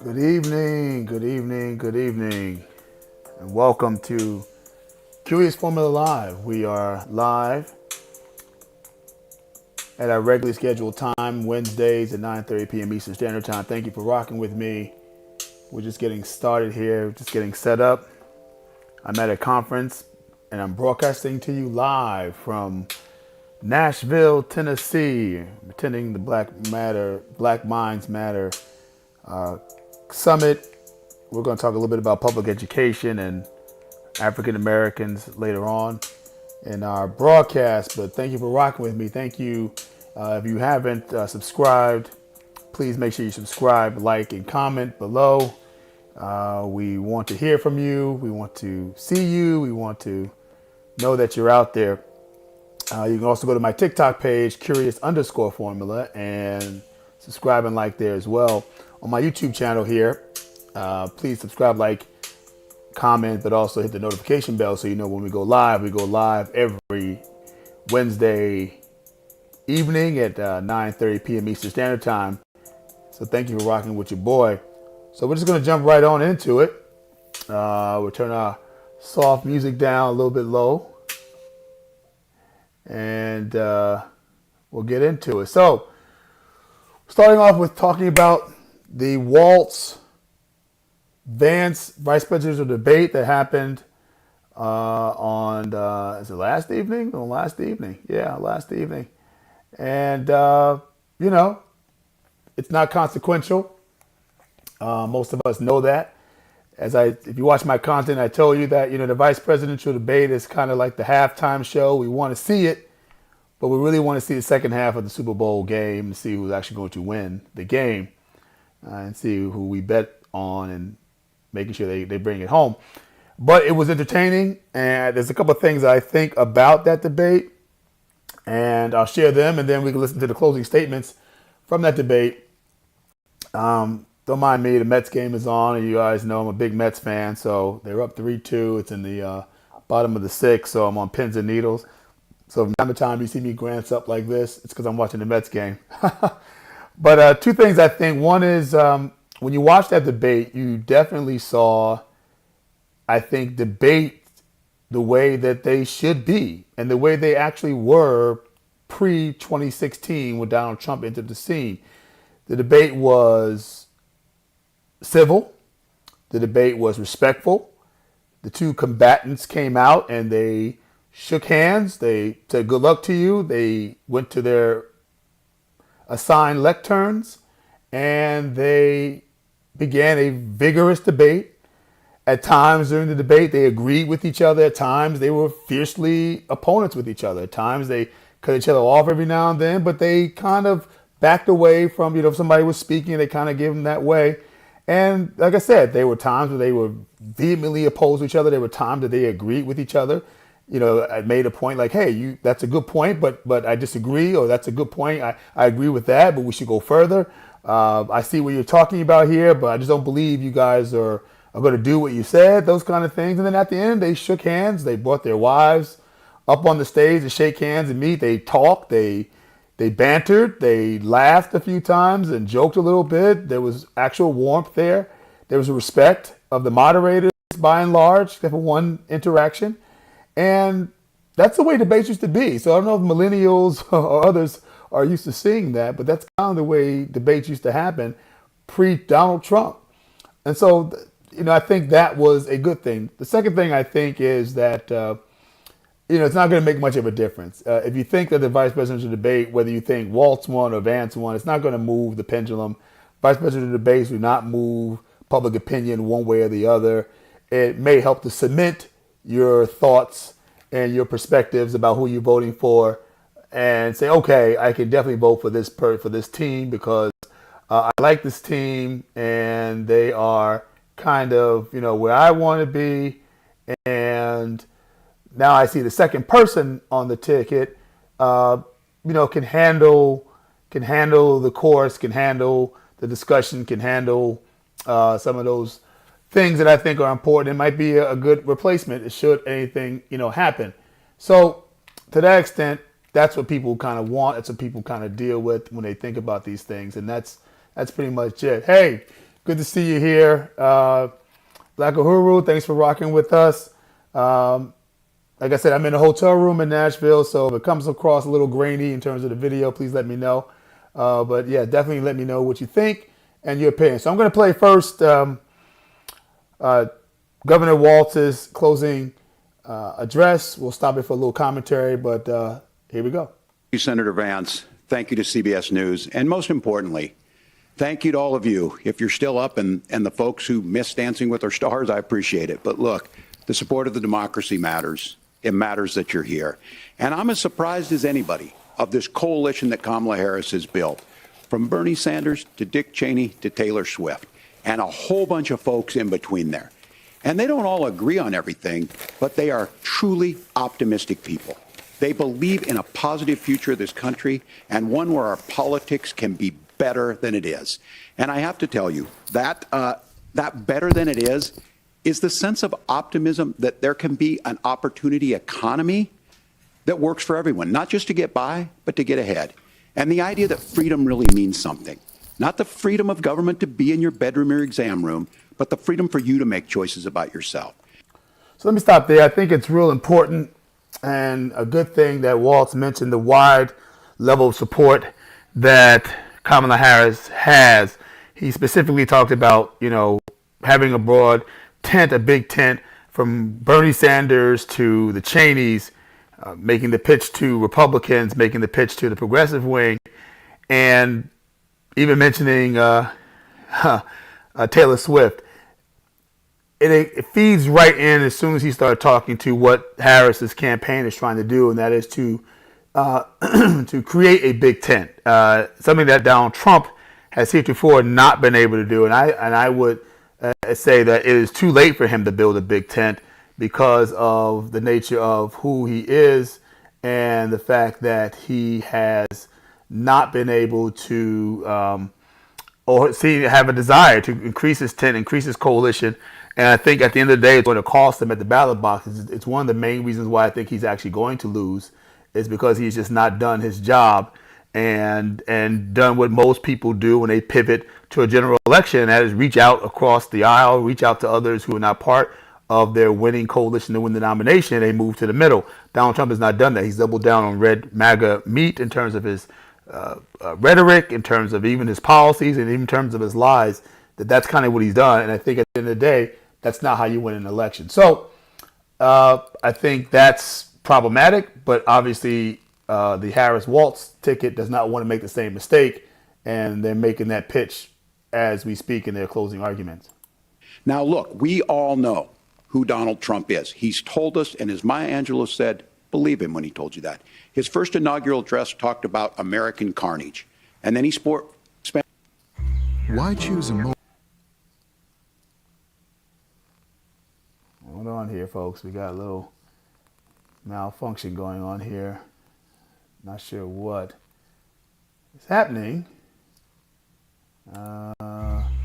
Good evening, good evening, good evening, and welcome to Curious Formula Live. We are live at our regularly scheduled time, Wednesdays at 9:30 p.m. Eastern Standard Time. Thank you for rocking with me. We're just getting started here, just getting set up. I'm at a conference and I'm broadcasting to you live from Nashville, Tennessee. I'm attending the Black Minds Matter Summit. We're going to talk a little bit about public education and African Americans later on in our broadcast. But thank you for rocking with me. Thank you. If you haven't subscribed, please make sure you subscribe, like, and comment below. We want to hear from you. We want to see you. We want to know that you're out there. You can also go to my TikTok page, curious_formula, and subscribe and like there as well. On my YouTube channel here, please subscribe, like, comment, but also hit the notification bell so you know when we go live. We go live every Wednesday evening at 9:30 p.m. Eastern Standard Time. So thank you for rocking with your boy. So we're just going to jump right on into it. We'll turn our soft music down a little bit low. And we'll get into it. So starting off with talking about the Waltz-Vance vice presidential debate that happened on, is it last evening? No, last evening. Yeah, last evening. And, it's not consequential. Most of us know that. If you watch my content, I told you that, the vice presidential debate is kind of like the halftime show. We want to see it, but we really want to see the second half of the Super Bowl game to see who's actually going to win the game and see who we bet on and making sure they bring it home. But it was entertaining, and there's a couple of things I think about that debate, and I'll share them, and then we can listen to the closing statements from that debate. Don't mind me, the Mets game is on, and you guys know I'm a big Mets fan, so they're up 3-2. It's in the bottom of the sixth, so I'm on pins and needles. So from time to time you see me glance up like this, it's because I'm watching the Mets game. But two things I think. One is when you watch that debate, you definitely saw, I think, debate the way that they should be and the way they actually were pre-2016 when Donald Trump entered the scene. The debate was civil. The debate was respectful. The two combatants came out and they shook hands. They said good luck to you. They went to their assigned lecterns and they began a vigorous debate. At times during the debate, they agreed with each other. At times, they were fiercely opponents with each other. At times, they cut each other off every now and then, but they kind of backed away from, if somebody was speaking, they kind of gave them that way. And like I said, there were times where they were vehemently opposed to each other. There were times that they agreed with each other. I made a point like, hey, that's a good point, but I disagree, or that's a good point. I agree with that, but we should go further. I see what you're talking about here, but I just don't believe you guys are going to do what you said, those kind of things. And then at the end, they shook hands. They brought their wives up on the stage to shake hands and meet. They talked. They bantered. They laughed a few times and joked a little bit. There was actual warmth there. There was a respect of the moderators by and large, except for one interaction. And that's the way debates used to be. So I don't know if millennials or others are used to seeing that, but that's kind of the way debates used to happen pre-Donald Trump. And so, I think that was a good thing. The second thing I think is that, it's not going to make much of a difference. If you think that the vice presidential debate, whether you think Waltz won or Vance won, it's not going to move the pendulum. Vice presidential debates do not move public opinion one way or the other. It may help to cement your thoughts and your perspectives about who you're voting for and say, okay, I can definitely vote for this team because I like this team and they are kind of, where I want to be. And now I see the second person on the ticket, can handle the course, can handle the discussion, can handle some of those things that I think are important. It might be a good replacement should anything, happen. So to that extent, that's what people kind of want. That's what people kind of deal with when they think about these things. And that's pretty much it. Hey, Good to see you here. Black Uhuru, thanks for rocking with us. Like I said, I'm in a hotel room in Nashville, so if it comes across a little grainy in terms of the video, please let me know. But yeah, definitely let me know what you think and your opinion. So I'm going to play first Governor Walz's closing address. We'll stop it for a little commentary, but here we go. Thank you, Senator Vance. Thank you to CBS News. And most importantly, thank you to all of you. If you're still up and the folks who miss Dancing with Our Stars, I appreciate it. But look, the support of the democracy matters. It matters that you're here. And I'm as surprised as anybody of this coalition that Kamala Harris has built, from Bernie Sanders to Dick Cheney to Taylor Swift, and a whole bunch of folks in between there. And they don't all agree on everything, but they are truly optimistic people. They believe in a positive future of this country and one where our politics can be better than it is. And I have to tell you, that better than it is the sense of optimism that there can be an opportunity economy that works for everyone, not just to get by, but to get ahead. And the idea that freedom really means something. Not the freedom of government to be in your bedroom or exam room, but the freedom for you to make choices about yourself. So let me stop there. I think it's real important and a good thing that Walz mentioned the wide level of support that Kamala Harris has. He specifically talked about, having a broad tent, a big tent, from Bernie Sanders to the Cheneys, making the pitch to Republicans, making the pitch to the progressive wing, and even mentioning Taylor Swift. It feeds right in as soon as he started talking to what Harris's campaign is trying to do, and that is to to create a big tent, something that Donald Trump has heretofore not been able to do. And I would say that it is too late for him to build a big tent because of the nature of who he is and the fact that he has not been able to have a desire to increase his tent, increase his coalition. And I think at the end of the day, it's going to cost him at the ballot box. It's one of the main reasons why I think he's actually going to lose, is because he's just not done his job and done what most people do when they pivot to a general election, and that is reach out across the aisle, reach out to others who are not part of their winning coalition to win the nomination, and they move to the middle. Donald Trump has not done that. He's doubled down on red MAGA meat in terms of his rhetoric, in terms of even his policies, and even in terms of his lies. That's kind of what he's done. And I think at the end of the day, that's not how you win an election. So I think that's problematic, but obviously the Harris-Walz ticket does not want to make the same mistake, and they're making that pitch as we speak in their closing arguments. Now, look, we all know who Donald Trump is. He's told us, and as Maya Angelou said, believe him when he told you that. His first inaugural address talked about American carnage, and then he spent. Why choose a Hold on here, folks. We got a little malfunction going on here. Not sure what is happening.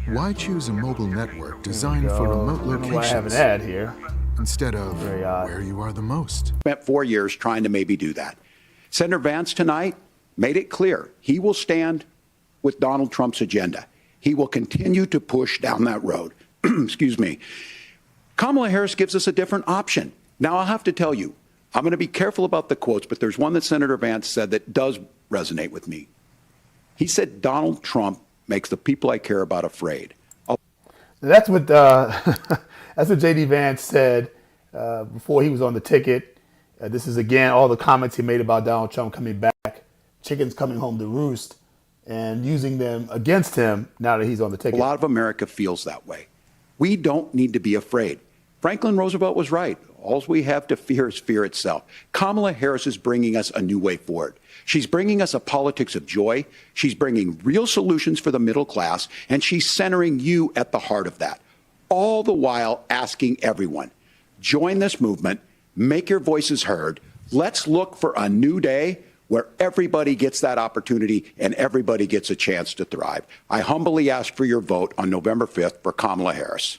Why choose a mobile network designed for remote locations? I have an ad here instead of where you are the most? Spent 4 years trying to maybe do that. Senator Vance tonight made it clear he will stand with Donald Trump's agenda. He will continue to push down that road. Excuse me. Kamala Harris gives us a different option. Now, I'll have to tell you, I'm going to be careful about the quotes, but there's one that Senator Vance said that does resonate with me. He said, Donald Trump makes the people I care about afraid. That's what that's what J.D. Vance said before he was on the ticket. This is, again, all the comments he made about Donald Trump coming back, chickens coming home to roost, and using them against him now that he's on the ticket. A lot of America feels that way. We don't need to be afraid. Franklin Roosevelt was right. All we have to fear is fear itself. Kamala Harris is bringing us a new way forward. She's bringing us a politics of joy. She's bringing real solutions for the middle class, and she's centering you at the heart of that. All the while asking everyone, join this movement, make your voices heard. Let's look for a new day where everybody gets that opportunity and everybody gets a chance to thrive. I humbly ask for your vote on November 5th for Kamala Harris.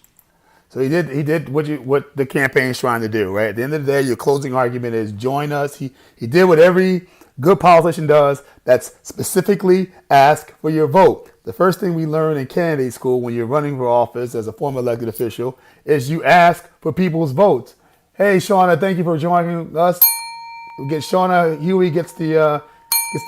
So he did what the campaign's trying to do, right? At the end of the day, your closing argument is join us. He did what every good politician does, that's specifically ask for your vote. The first thing we learn in candidate school when you're running for office as a former elected official is you ask for people's votes. Hey, Shauna, thank you for joining us. We get Shauna Huey gets the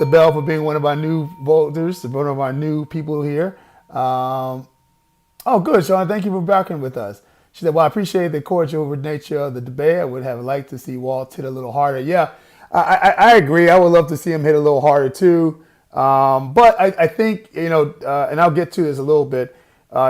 bell for being one of our new voters, one of our new people here. Oh, good, Shauna. Thank you for backing with us. She said, well, I appreciate the cordial nature of the debate. I would have liked to see Walt hit a little harder. Yeah, I agree. I would love to see him hit a little harder, too. But I think, and I'll get to this a little bit.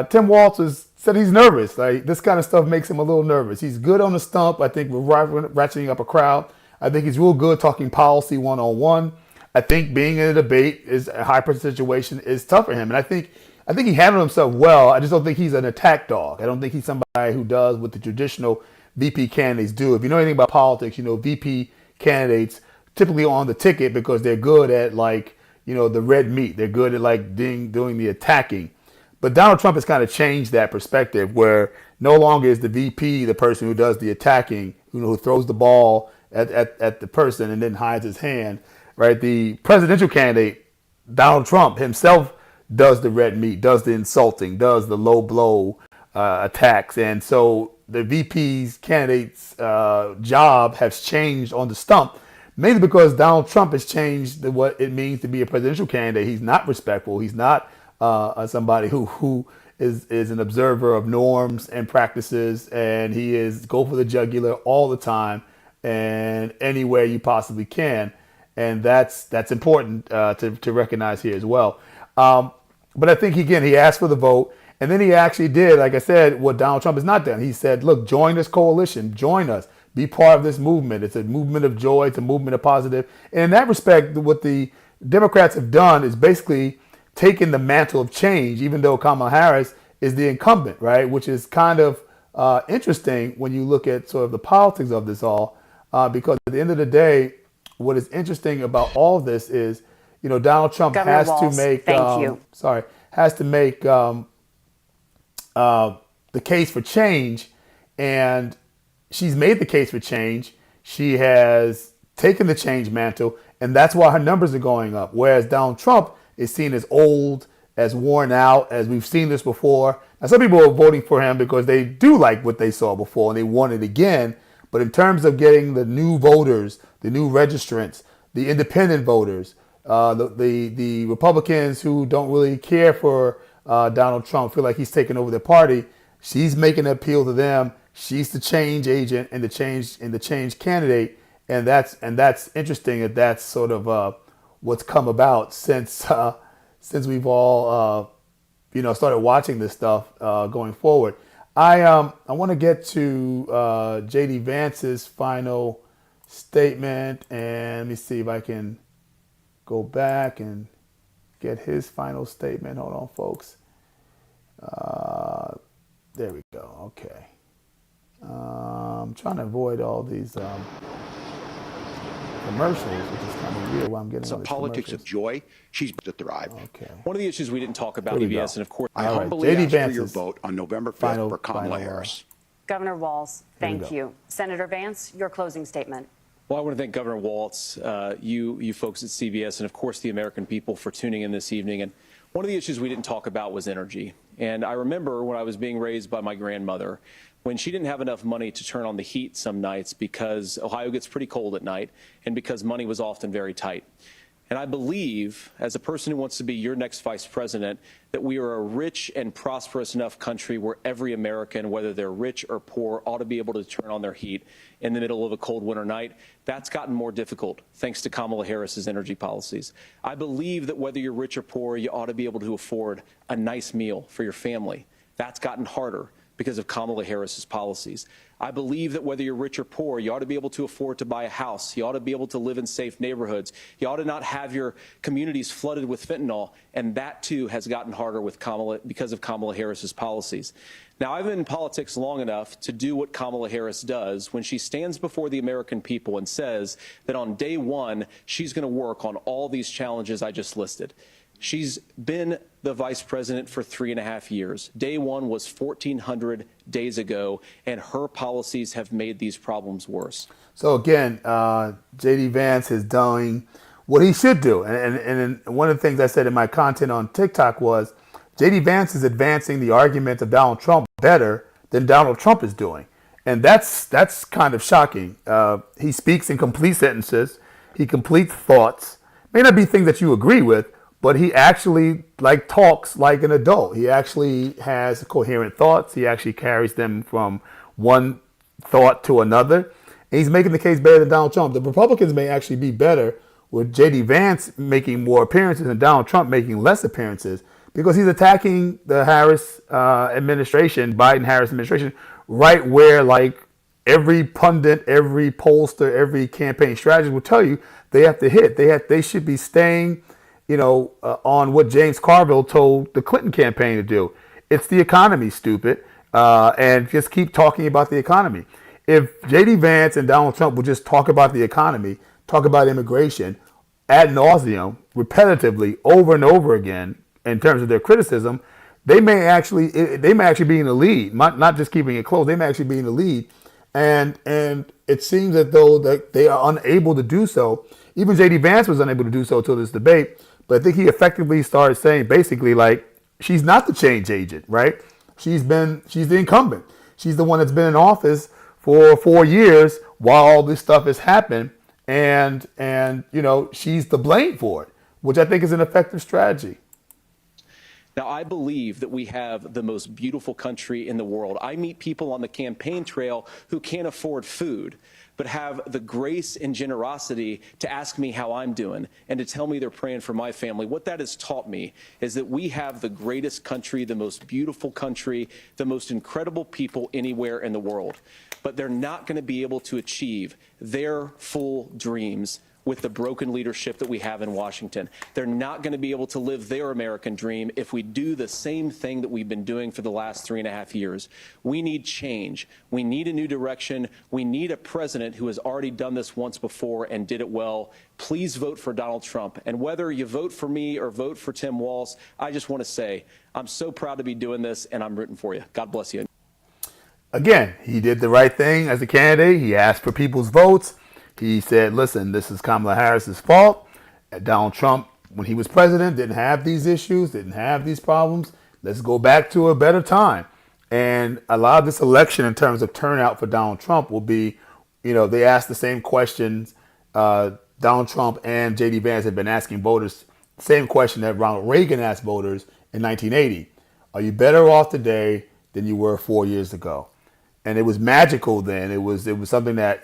Tim Walz said he's nervous. Like, this kind of stuff makes him a little nervous. He's good on the stump. I think we're ratcheting up a crowd. I think he's real good talking policy one-on-one. I think being in a debate is a high-pressure situation is tough for him. And I think he handled himself well. I just don't think he's an attack dog. I don't think he's somebody who does what the traditional VP candidates do. If you know anything about politics, VP candidates typically on the ticket because they're good at the red meat. They're good at doing the attacking. But Donald Trump has kind of changed that perspective where no longer is the VP the person who does the attacking, who throws the ball at the person and then hides his hand, right? The presidential candidate, Donald Trump himself, does the red meat, does the insulting, does the low blow attacks. And so the VP's candidate's job has changed on the stump, mainly because Donald Trump has changed what it means to be a presidential candidate. He's not respectful. He's not somebody who is an observer of norms and practices, and he is go for the jugular all the time and anywhere you possibly can. And that's important to recognize here as well. But I think, again, he asked for the vote. And then he actually did, like I said, what Donald Trump has not done. He said, look, join this coalition. Join us. Be part of this movement. It's a movement of joy. It's a movement of positive. And in that respect, what the Democrats have done is basically taken the mantle of change, even though Kamala Harris is the incumbent, right? Which is kind of interesting when you look at sort of the politics of this all. Because at the end of the day, what is interesting about all of this is, Donald Trump Governor has Walz, to make the case for change, and she's made the case for change. She has taken the change mantle, and that's why her numbers are going up. Whereas Donald Trump is seen as old, as worn out, as we've seen this before. Now, some people are voting for him because they do like what they saw before and they want it again. But in terms of getting the new voters, the new registrants, the independent voters, the Republicans who don't really care for Donald Trump, feel like he's taken over their party, she's making an appeal to them. She's the change agent and the change candidate, and that's interesting. That's sort of what's come about since we've all started watching this stuff going forward. I want to get to J.D. Vance's final statement, and let me see if I can go back and get his final statement. Hold on, folks. There we go. Okay. I'm trying to avoid all these commercials, which is kind of weird why I'm getting all these politics commercials. of joy. She's to thrive. Okay. One of the issues we didn't talk about, EBS, and of course, I All right, humbly J.D. ask for your Vance's vote on November 5th for Kamala final, Harris. Governor Walz, Here we thank go. you. Senator Vance, your closing statement. well, I want to thank Governor Walz, you folks at CBS, and of course the American people for tuning in this evening. And one of the issues we didn't talk about was energy. And I remember when I was being raised by my grandmother, when she didn't have enough money to turn on the heat some nights because Ohio gets pretty cold at night and because money was often very tight. And I believe, as a person who wants to be your next vice president, that we are a rich and prosperous enough country where every American, whether they're rich or poor, ought to be able to turn on their heat in the middle of a cold winter night. That's gotten more difficult thanks to Kamala Harris's energy policies. I believe that whether you're rich or poor, you ought to be able to afford a nice meal for your family. That's gotten harder because of Kamala Harris's policies. I believe that whether you're rich or poor, you ought to be able to afford to buy a house. You ought to be able to live in safe neighborhoods. You ought to not have your communities flooded with fentanyl. And that, too, has gotten harder with because of Kamala Harris's policies. Now, I've been in politics long enough to do what Kamala Harris does when she stands before the American people and says that on day one, she's going to work on all these challenges I just listed. She's been the vice president for 3.5 years. Day one was 1,400 days ago, and her policies have made these problems worse. So again, J.D. Vance is doing What he should do, and one of the things I said in my content on TikTok was, J.D. Vance is advancing the argument of Donald Trump better than Donald Trump is doing. And that's kind of shocking. He speaks in complete sentences. He completes thoughts. May not be things that you agree with, but he actually talks like an adult. He actually has coherent thoughts. He actually carries them from one thought to another. And he's making the case better than Donald Trump. The Republicans may actually be better with J.D. Vance making more appearances and Donald Trump making less appearances, because he's attacking the Harris administration, Biden-Harris administration, right where every pundit, every pollster, every campaign strategist will tell you they have to hit. They should be staying, on what James Carville told the Clinton campaign to do. It's the economy, stupid, and just keep talking about the economy. If J.D. Vance and Donald Trump would just talk about the economy, talk about immigration ad nauseum, repetitively, over and over again, in terms of their criticism, they may actually be in the lead, not just keeping it close. They may actually be in the lead, and it seems as though that they are unable to do so. Even J.D. Vance was unable to do so until this debate. But I think he effectively started saying basically she's not the change agent, right? She's the incumbent. She's the one that's been in office for 4 years while all this stuff has happened, and she's to blame for it, which I think is an effective strategy. Now, I believe that we have the most beautiful country in the world. I meet people on the campaign trail who can't afford food, but have the grace and generosity to ask me how I'm doing and to tell me they're praying for my family. What that has taught me is that we have the greatest country, the most beautiful country, the most incredible people anywhere in the world. But they're not going to be able to achieve their full dreams with the broken leadership that we have in Washington. They're not going to be able to live their American dream if we do the same thing that we've been doing for the last 3.5 years. We need change. We need a new direction. We need a president who has already done this once before and did it well. Please vote for Donald Trump. And whether you vote for me or vote for Tim Walz, I just want to say I'm so proud to be doing this, and I'm rooting for you. God bless you. Again, he did the right thing as a candidate. He asked for people's votes. He said, listen, this is Kamala Harris's fault. Donald Trump, when he was president, didn't have these issues, didn't have these problems. Let's go back to a better time. And a lot of this election in terms of turnout for Donald Trump will be, they asked the same questions. Donald Trump and J.D. Vance have been asking voters the same question that Ronald Reagan asked voters in 1980. Are you better off today than you were 4 years ago? And it was magical then. It was something that,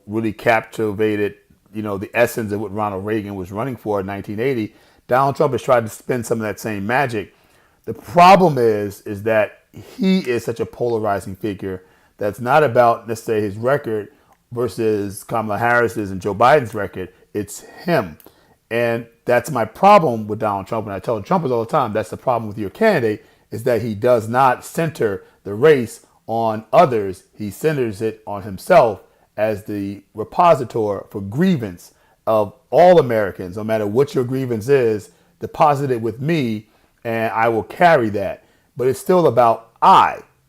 really captivated, the essence of what Ronald Reagan was running for in 1980. Donald Trump has tried to spin some of that same magic. The problem is that he is such a polarizing figure that's not about necessarily his record versus Kamala Harris's and Joe Biden's record. It's him. And that's my problem with Donald Trump. And I tell Trumpers all the time, that's the problem with your candidate, is that he does not center the race on others. He centers it on himself as the repositor for grievance of all Americans. No matter what your grievance is, deposit it with me and I will carry that. But it's still about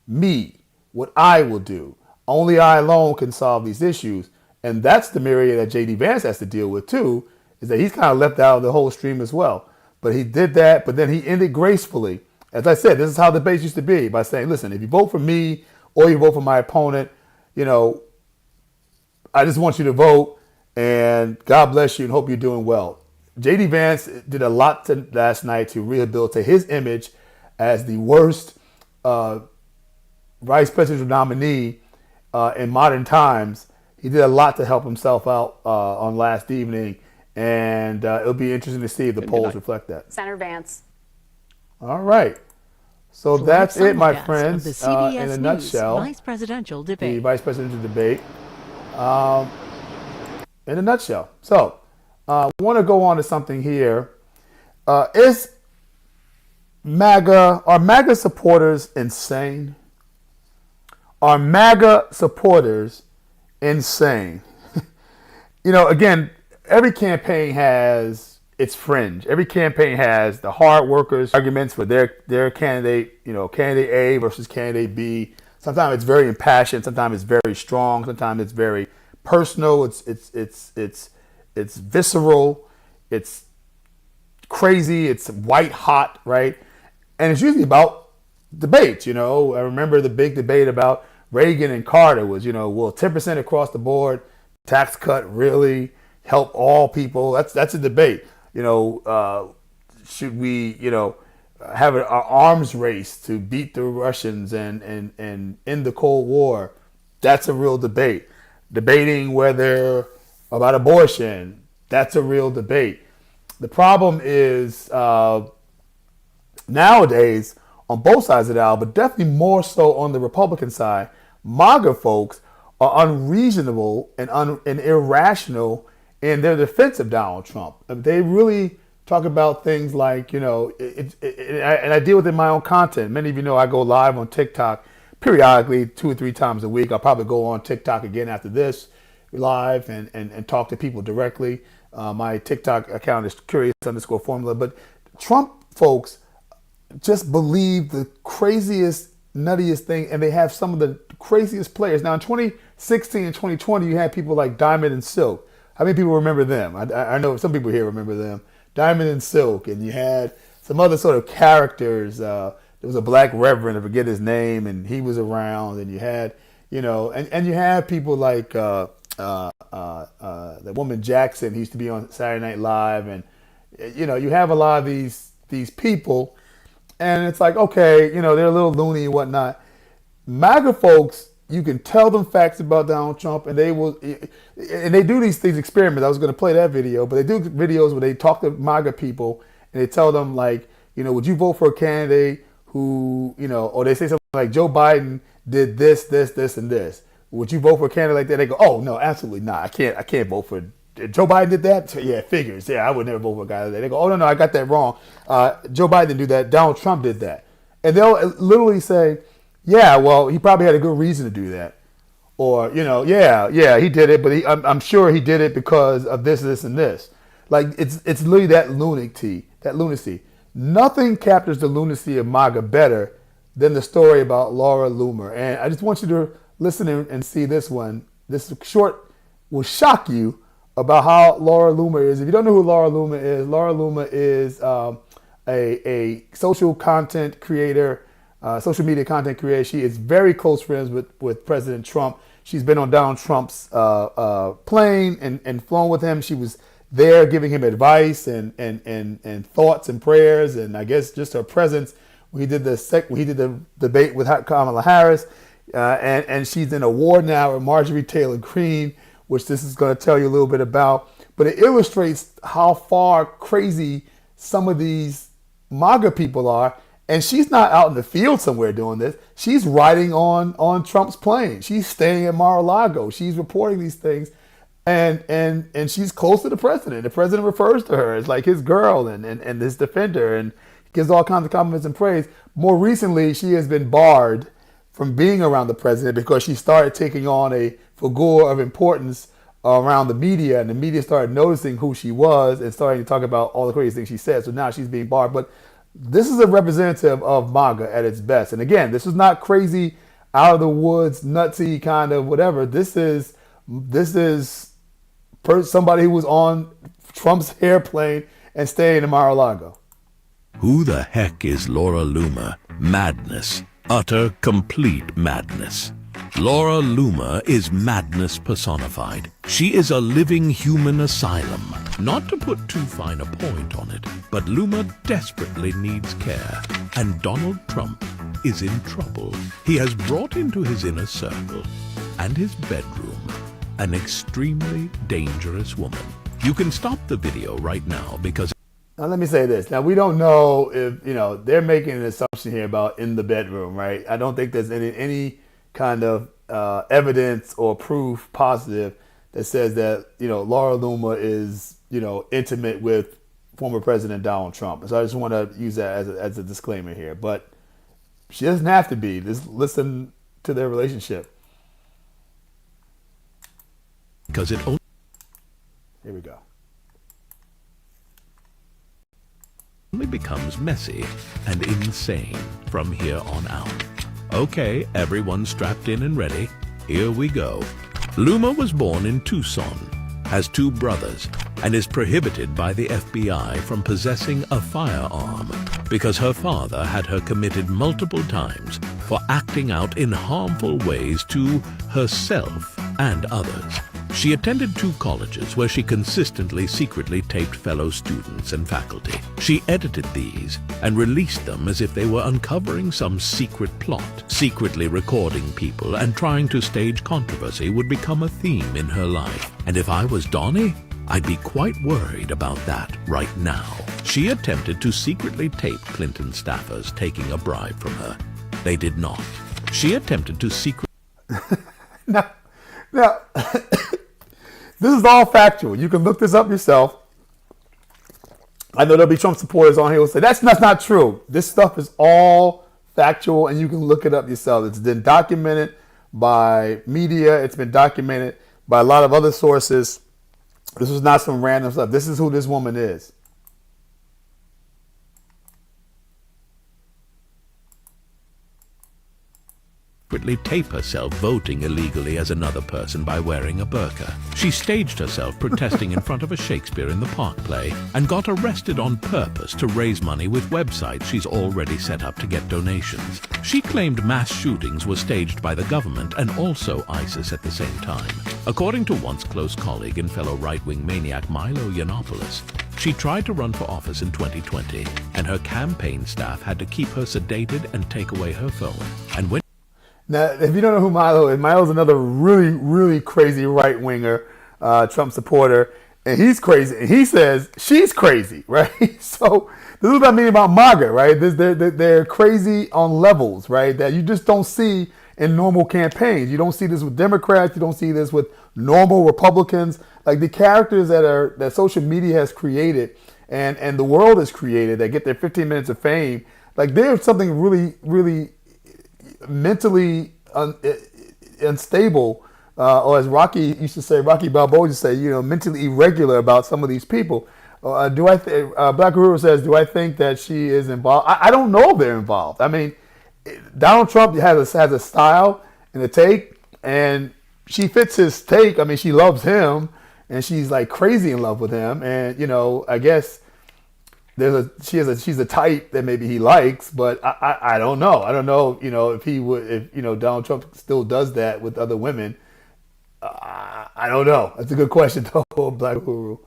me, what I will do. Only I alone can solve these issues. And that's the myriad that J.D. Vance has to deal with too, is that he's kind of left out of the whole stream as well. But he did that, but then he ended gracefully. As I said, this is how the debates used to be, by saying, listen, if you vote for me or you vote for my opponent, I just want you to vote, and God bless you and hope you're doing well. J.D. Vance did a lot last night to rehabilitate his image as the worst vice presidential nominee in modern times. He did a lot to help himself out on last evening, and it'll be interesting to see if the polls reflect that. Senator Vance. All right. So that's it, my friends, the CBS in a News nutshell. Vice presidential debate. The vice presidential debate. In a nutshell. So I want to go on to something here. Are MAGA supporters insane? Are MAGA supporters insane? Again, every campaign has its fringe. Every campaign has the hard workers' arguments for their candidate, candidate A versus candidate B. Sometimes it's very impassioned. Sometimes it's very strong. Sometimes it's very personal. It's visceral. it's crazy, it's white hot, right? And it's usually about debates. I remember the big debate about Reagan and Carter was, will 10% across the board tax cut really help all people? That's a debate. Should we, have an arms race to beat the Russians and end the Cold War? That's a real debate. Debating whether about abortion, that's a real debate. The problem is nowadays on both sides of the aisle, but definitely more so on the Republican side, MAGA folks are unreasonable and irrational in their defense of Donald Trump. They really talk about things like, and I deal with it in my own content. Many of you know I go live on TikTok periodically 2 or 3 times a week. I'll probably go on TikTok again after this live and talk to people directly. My TikTok account is curious_formula. But Trump folks just believe the craziest, nuttiest thing, and they have some of the craziest players. Now in 2016 and 2020, you had people like Diamond and Silk. How many people remember them? I know some people here remember them. Diamond and Silk, and you had some other sort of characters. There was a black reverend, I forget his name, and he was around. And you had, and you have people like the woman Jackson, who used to be on Saturday Night Live, and you have a lot of these people, and it's like, okay, they're a little loony and whatnot. MAGA folks, you can tell them facts about Donald Trump, and they will, and they do these experiments. I was going to play that video, but they do videos where they talk to MAGA people and they tell them like, would you vote for a candidate who, or they say something like Joe Biden did this, and this. Would you vote for a candidate like that? They go, oh no, absolutely not. I can't vote for. Joe Biden did that? Yeah, it figures. Yeah, I would never vote for a guy like that. They go, oh no, I got that wrong. Joe Biden didn't do that. Donald Trump did that, and they'll literally say, yeah, well, he probably had a good reason to do that. Or, yeah, he did it, but I'm sure he did it because of this, and this. Like, it's literally that lunacy. Nothing captures the lunacy of MAGA better than the story about Laura Loomer. And I just want you to listen and see this one. This short will shock you about how Laura Loomer is. If you don't know who Laura Loomer is a social content creator, social media content creator. She is very close friends with President Trump. She's been on Donald Trump's plane and flown with him. She was there giving him advice and thoughts and prayers, and I guess just her presence. We did the debate with Kamala Harris, and she's in a war now with Marjorie Taylor Greene, which this is going to tell you a little bit about. But it illustrates how far crazy some of these MAGA people are. And she's not out in the field somewhere doing this. She's riding on Trump's plane. She's staying at Mar-a-Lago. She's reporting these things, and she's close to the president. The president refers to her as like his girl and his defender, and gives all kinds of compliments and praise. More recently, she has been barred from being around the president because she started taking on a figure of importance around the media, and the media started noticing who she was and starting to talk about all the crazy things she said. So now she's being barred. But this is a representative of MAGA at its best. And again, this is not crazy, out of the woods, nutsy kind of whatever. This is somebody who was on Trump's airplane and staying in Mar-a-Lago. Who the heck is Laura Loomer? Madness. Utter, complete madness. Laura Loomer is madness personified. She is a living human asylum. Not to put too fine a point on it, but Loomer desperately needs care. And Donald Trump is in trouble. He has brought into his inner circle and his bedroom an extremely dangerous woman. You can stop the video right now because... Now let me say this. Now we don't know if, they're making an assumption here about in the bedroom, right? I don't think there's any kind of evidence or proof positive that says that, Laura Loomer is, intimate with former President Donald Trump. So I just want to use that as a disclaimer here. But she doesn't have to be. Just listen to their relationship. Because it only... Here we go. Only becomes messy and insane from here on out. Okay, everyone strapped in and ready. Here we go. Loomer was born in Tucson, has 2 brothers, and is prohibited by the FBI from possessing a firearm because her father had her committed multiple times for acting out in harmful ways to herself and others. She attended 2 colleges where she consistently secretly taped fellow students and faculty. She edited these and released them as if they were uncovering some secret plot. Secretly recording people and trying to stage controversy would become a theme in her life. And if I was Donnie, I'd be quite worried about that right now. She attempted to secretly tape Clinton staffers taking a bribe from her. They did not. She attempted to secretly... Now, this is all factual. You can look this up yourself. I know there'll be Trump supporters on here who will say, that's not true. This stuff is all factual, and you can look it up yourself. It's been documented by media. It's been documented by a lot of other sources. This was not some random stuff. This is who this woman is. tape herself voting illegally as another person by wearing a burqa. She staged herself protesting in front of a Shakespeare in the Park play and got arrested on purpose to raise money with websites she's already set up to get donations. She claimed mass shootings were staged by the government and also ISIS at the same time. According to once close colleague and fellow right-wing maniac Milo Yiannopoulos, she tried to run for office in 2020, and her campaign staff had to keep her sedated and take away her phone. And when Now, if you don't know who Milo is, Milo's another really, really crazy right-winger, Trump supporter, and he's crazy. And he says she's crazy, right? So this is what I mean about MAGA, right? They're crazy on levels, right? That you just don't see in normal campaigns. You don't see this with Democrats. You don't see this with normal Republicans. Like the characters that social media has created and the world has created that get their 15 minutes of fame. Like there's something really, really mentally unstable, or as Rocky Balboa used to say, mentally irregular about some of these people. Black Guru says, do I think that she is involved? I don't know if they're involved. I mean, Donald Trump has a style and a take, and she fits his take. I mean, she loves him, and she's like crazy in love with him. And I guess she's a type that maybe he likes, but I don't know. I don't know, if Donald Trump still does that with other women. I don't know. That's a good question, though, Black Guru.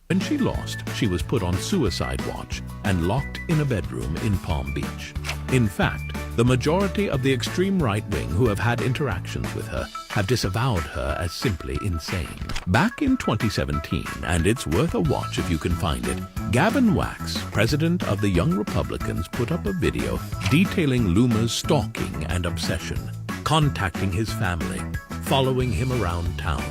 When she lost, she was put on suicide watch and locked in a bedroom in Palm Beach. In fact, the majority of the extreme right wing who have had interactions with her have disavowed her as simply insane. Back in 2017, and it's worth a watch if you can find it, Gavin Wax, president of the Young Republicans, put up a video detailing Luma's stalking and obsession, contacting his family, following him around town,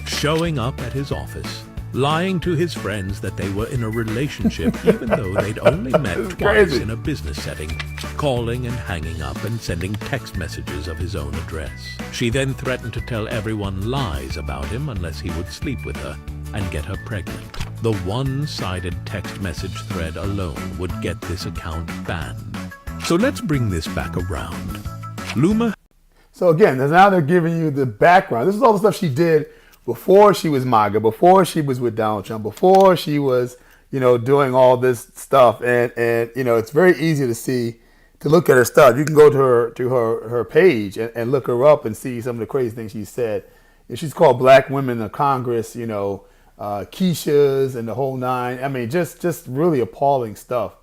showing up at his office, lying to his friends that they were in a relationship even though they'd only met twice in a business setting, calling and hanging up and sending text messages of his own address. She then threatened to tell everyone lies about him unless he would sleep with her and get her pregnant. The one-sided text message thread alone would get this account banned. So let's bring this back around. Luma. So again, now they're giving you the background. This is all the stuff she did before she was MAGA, before she was with Donald Trump, before she was, doing all this stuff. And it's very easy to look at her stuff. You can go to her page and look her up and see some of the crazy things she said. And she's called Black Women of Congress, Keishas and the whole nine. I mean, just really appalling stuff.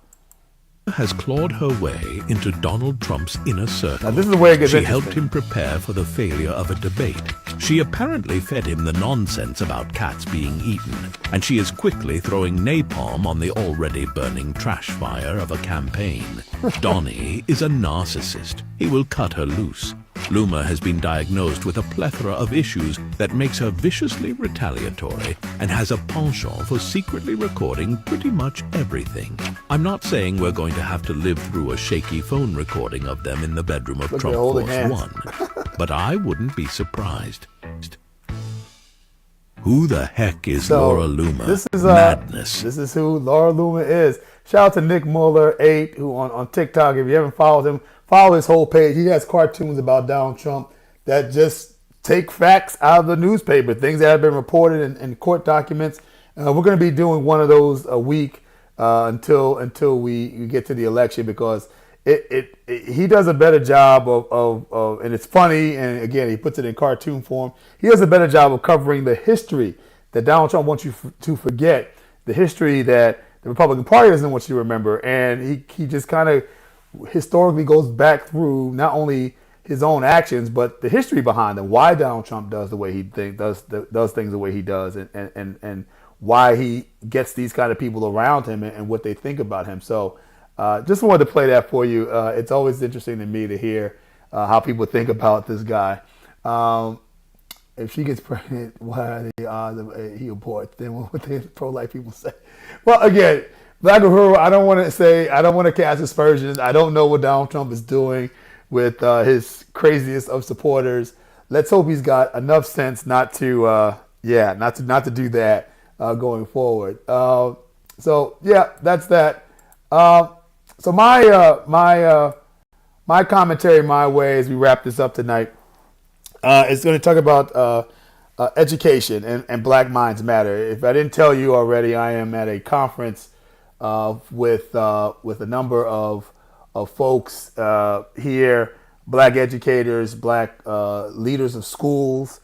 Has clawed her way into Donald Trump's inner circle. Now, this is where it gets She helped him prepare for the failure of a debate. She apparently fed him the nonsense about cats being eaten, and she is quickly throwing napalm on the already burning trash fire of a campaign. Donnie is a narcissist. He will cut her loose. Luma has been diagnosed with a plethora of issues that makes her viciously retaliatory and has a penchant for secretly recording pretty much everything. I'm not saying we're going to have to live through a shaky phone recording of them in the bedroom of Trump Force One, but I wouldn't be surprised. Who the heck is Laura Luma? This is madness. This is who Laura Luma is. Shout out to Nick Muller 8, who on TikTok, if you haven't followed him, follow his whole page. He has cartoons about Donald Trump that just take facts out of the newspaper, things that have been reported in court documents. We're going to be doing one of those a week until we get to the election, because he does a better job of, and it's funny, and again, he puts it in cartoon form. He does a better job of covering the history that Donald Trump wants you to forget, the history that the Republican Party doesn't want you to remember. And he just kind of historically goes back through not only his own actions, but the history behind them, why Donald Trump does the way he does things the way he does, and why he gets these kind of people around him and what they think about him. So just wanted to play that for you. It's always interesting to me to hear how people think about this guy. If she gets pregnant, what are the odds of he aborts? Then what would the pro-life people say? Well, again, Black Uhuru, I don't want to cast aspersions. I don't know what Donald Trump is doing with his craziest of supporters. Let's hope he's got enough sense not to do that going forward. So yeah, that's that. So my commentary, my way, as we wrap this up tonight, is going to talk about education and Black Minds Matter. If I didn't tell you already, I am at a conference with a number of folks here, Black educators, Black leaders of schools,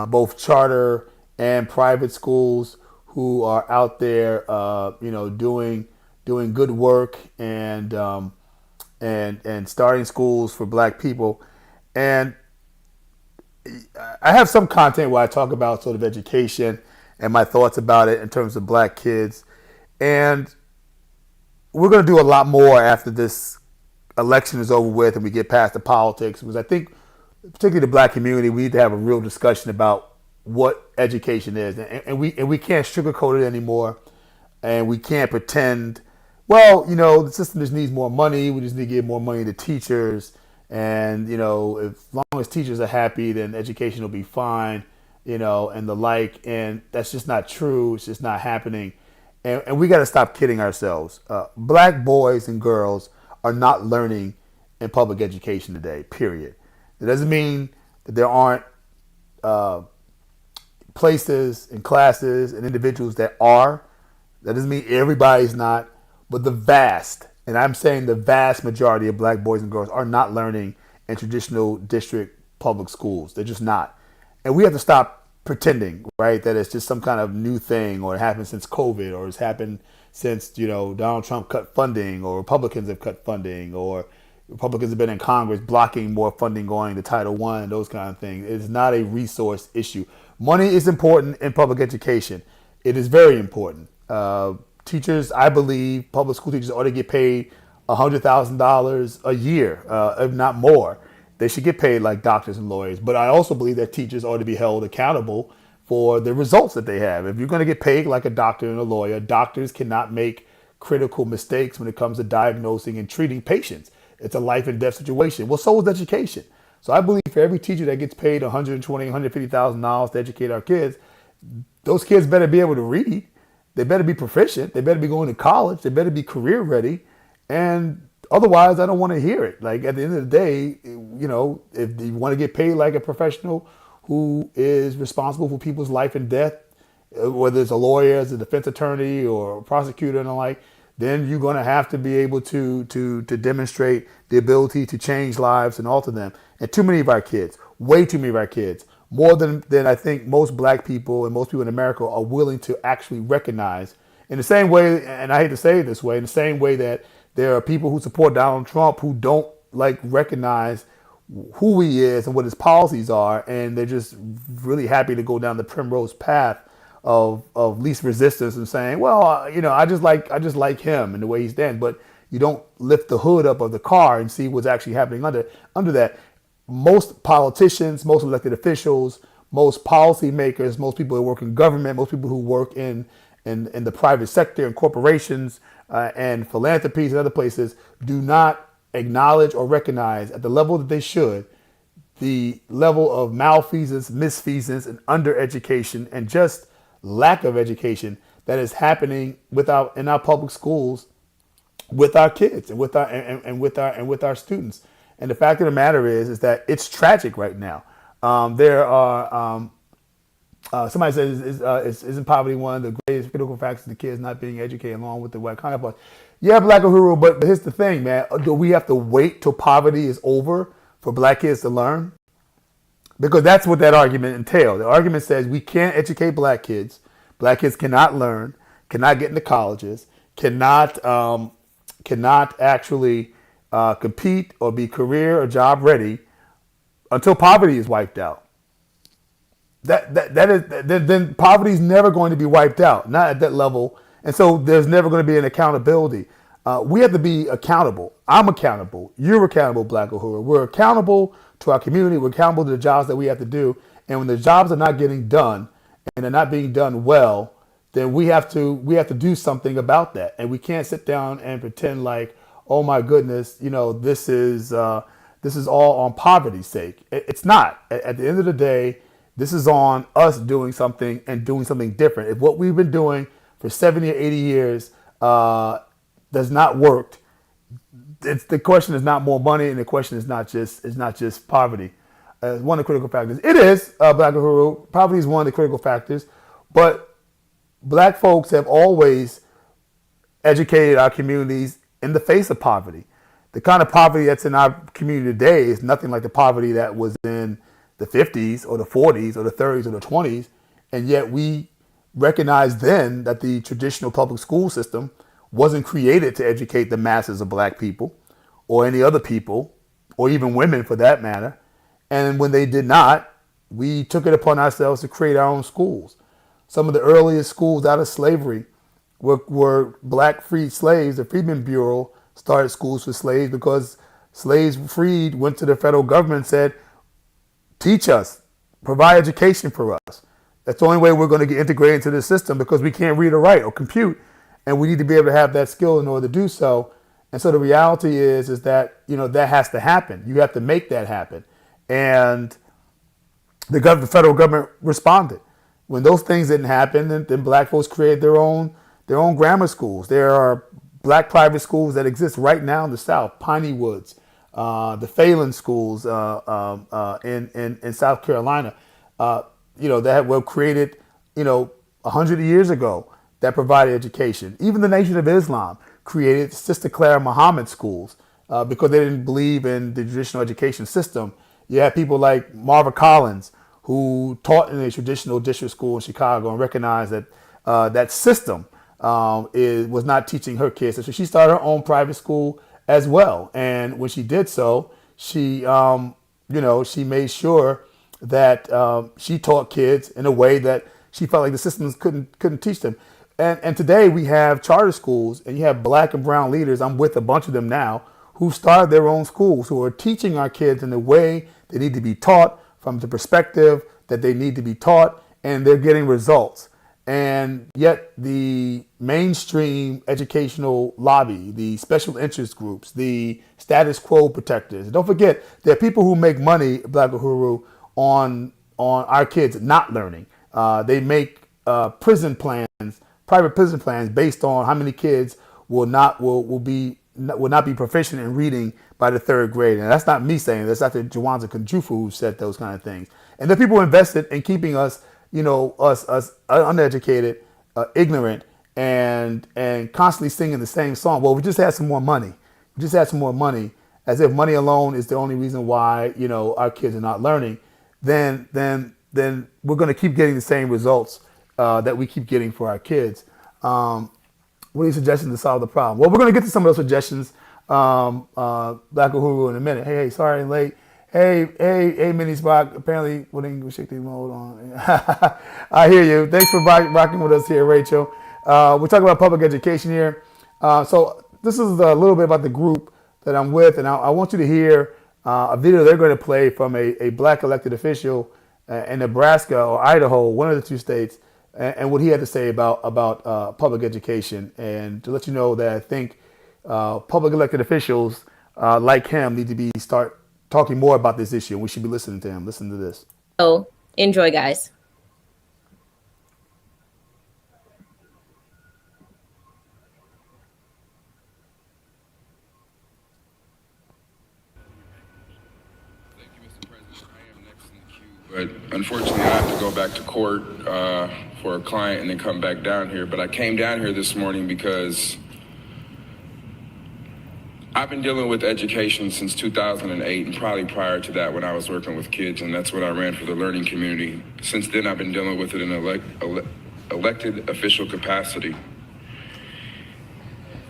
both charter and private schools, who are out there, doing good work and starting schools for Black people. And I have some content where I talk about sort of education and my thoughts about it in terms of Black kids. And we're going to do a lot more after this election is over with and we get past the politics, because I think, particularly the Black community, we need to have a real discussion about what education is. And we can't sugarcoat it anymore. And we can't pretend, the system just needs more money. We just need to give more money to teachers. And, as long as teachers are happy, then education will be fine, and the like. And that's just not true. It's just not happening. And we got to stop kidding ourselves. Black boys and girls are not learning in public education today, period. It doesn't mean that there aren't places and classes and individuals that are. That doesn't mean everybody's not. But the vast, and I'm saying the vast majority of Black boys and girls are not learning in traditional district public schools. They're just not. And we have to stop pretending, right, that it's just some kind of new thing, or it happened since COVID, or it's happened since, Donald Trump cut funding, or Republicans have cut funding, or Republicans have been in Congress blocking more funding going to Title I and those kind of things. It's not a resource issue. Money is important in public education. It is very important. Teachers, I believe, public school teachers ought to get paid $100,000 a year, if not more. They should get paid like doctors and lawyers. But I also believe that teachers ought to be held accountable for the results that they have. If you're going to get paid like a doctor and a lawyer, doctors cannot make critical mistakes when it comes to diagnosing and treating patients. It's a life and death situation. Well, so is education. So I believe for every teacher that gets paid $120,000, $150,000 to educate our kids, those kids better be able to read. They better be proficient. They better be going to college. They better be career ready. And otherwise, I don't want to hear it. Like, at the end of the day, if you want to get paid like a professional who is responsible for people's life and death, whether it's a lawyer, as a defense attorney, or a prosecutor and the like, then you're going to have to be able to demonstrate the ability to change lives and alter them. And too many of our kids, way too many of our kids, more than I think most Black people and most people in America are willing to actually recognize, in the same way, and I hate to say it this way, in the same way that there are people who support Donald Trump who don't recognize who he is and what his policies are, and they're just really happy to go down the primrose path of least resistance and saying, well, I just like him and the way he stands, but you don't lift the hood up of the car and see what's actually happening under that. Most politicians, most elected officials, most policymakers, most people who work in government, most people who work in the private sector and corporations and philanthropies and other places do not acknowledge or recognize at the level that they should the level of malfeasance, misfeasance, and undereducation and just lack of education that is happening in our public schools with our kids and with our students. And the fact of the matter is that it's tragic right now. There are somebody says isn't poverty one of the greatest critical factors of the kids not being educated along with the white counterparts? Yeah, Black Uhuru, but here's the thing, man. Do we have to wait till poverty is over for black kids to learn? Because that's what that argument entails. The argument says we can't educate black kids. Black kids cannot learn, cannot get into colleges, cannot actually compete or be career or job ready until poverty is wiped out. Then poverty is never going to be wiped out, not at that level, and so there's never going to be an accountability. We have to be accountable. I'm accountable. You're accountable, Black Uhuru. We're accountable to our community. We're accountable to the jobs that we have to do. And when the jobs are not getting done and they're not being done well, then we have to do something about that. And we can't sit down and pretend like, oh my goodness, this is all on poverty's sake. It's not. At the end of the day, this is on us doing something and doing something different. If what we've been doing for 70 or 80 years does not work, the question is not more money, and the question is not just poverty. One of the critical factors. It is Black Uhuru. Poverty is one of the critical factors, but black folks have always educated our communities in the face of poverty. The kind of poverty that's in our community today is nothing like the poverty that was in the 50s or the 40s or the 30s or the 20s, and yet we recognized then that the traditional public school system wasn't created to educate the masses of black people or any other people or even women for that matter. And when they did not, we took it upon ourselves to create our own schools. Some of the earliest schools out of slavery were black freed slaves. The Freedmen's Bureau started schools for slaves because slaves freed went to the federal government and said, teach us, provide education for us. That's the only way we're going to get integrated into the system because we can't read or write or compute. And we need to be able to have that skill in order to do so. And so the reality is that, that has to happen. You have to make that happen. And the federal government responded. When those things didn't happen, then black folks created their own grammar schools. There are black private schools that exist right now in the South, Piney Woods, the Phelan schools in South Carolina, that were created, 100 years ago that provided education. Even the Nation of Islam created Sister Clara Muhammad schools because they didn't believe in the traditional education system. You had people like Marva Collins who taught in a traditional district school in Chicago and recognized that that system was not teaching her kids. So she started her own private school as well. And when she did so, she made sure that she taught kids in a way that she felt like the systems couldn't teach them. And today we have charter schools, and you have black and brown leaders. I'm with a bunch of them now who started their own schools, who are teaching our kids in the way they need to be taught, from the perspective that they need to be taught, and they're getting results. And yet the mainstream educational lobby, the special interest groups, the status quo protectors, don't forget, there are people who make money, Black Uhuru, on our kids not learning. They make prison plans, private prison plans, based on how many kids will not be proficient in reading by the third grade. And that's not me saying it. That's Dr. Jawanza Kunjufu who said those kind of things. And the people invested in keeping us, us uneducated, ignorant, and constantly singing the same song. Well, we just had some more money. We just had some more money, as if money alone is the only reason why, our kids are not learning. Then we're going to keep getting the same results that we keep getting for our kids. What are you suggesting to solve the problem? Well, we're going to get to some of those suggestions, Black Uhuru, in a minute. Hey, sorry I'm late. Hey, Mini Spock. Apparently, what English shake mode on? I hear you. Thanks for rocking with us here, Rachel. We're talking about public education here. So this is a little bit about the group that I'm with, and I want you to hear a video they're going to play from a black elected official in Nebraska or Idaho, one of the two states, and what he had to say about public education, and to let you know that I think public elected officials like him need to start talking more about this issue. We should be listening to him. Listen to this. So enjoy, guys. Thank you, Mr. President. I am next in the queue But unfortunately, I have to go back to court for a client and then come back down here. But I came down here this morning because I've been dealing with education since 2008 and probably prior to that when I was working with kids, and that's when I ran for the learning community. Since then, I've been dealing with it in an elected official capacity.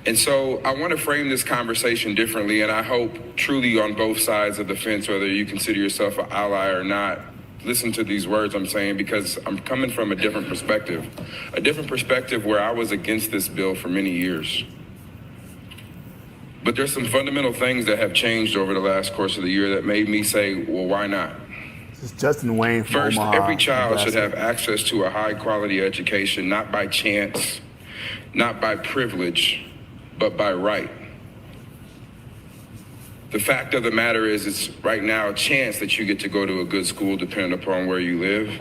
And so I want to frame this conversation differently, and I hope truly on both sides of the fence, whether you consider yourself an ally or not, listen to these words I'm saying, because I'm coming from a different perspective where I was against this bill for many years. But there's some fundamental things that have changed over the last course of the year that made me say, well, why not? This is Justin Wayne from First, Omaha, every child should Nebraska. have access to a high quality education, not by chance, not by privilege, but by right. The fact of the matter is, it's right now a chance that you get to go to a good school depending upon where you live.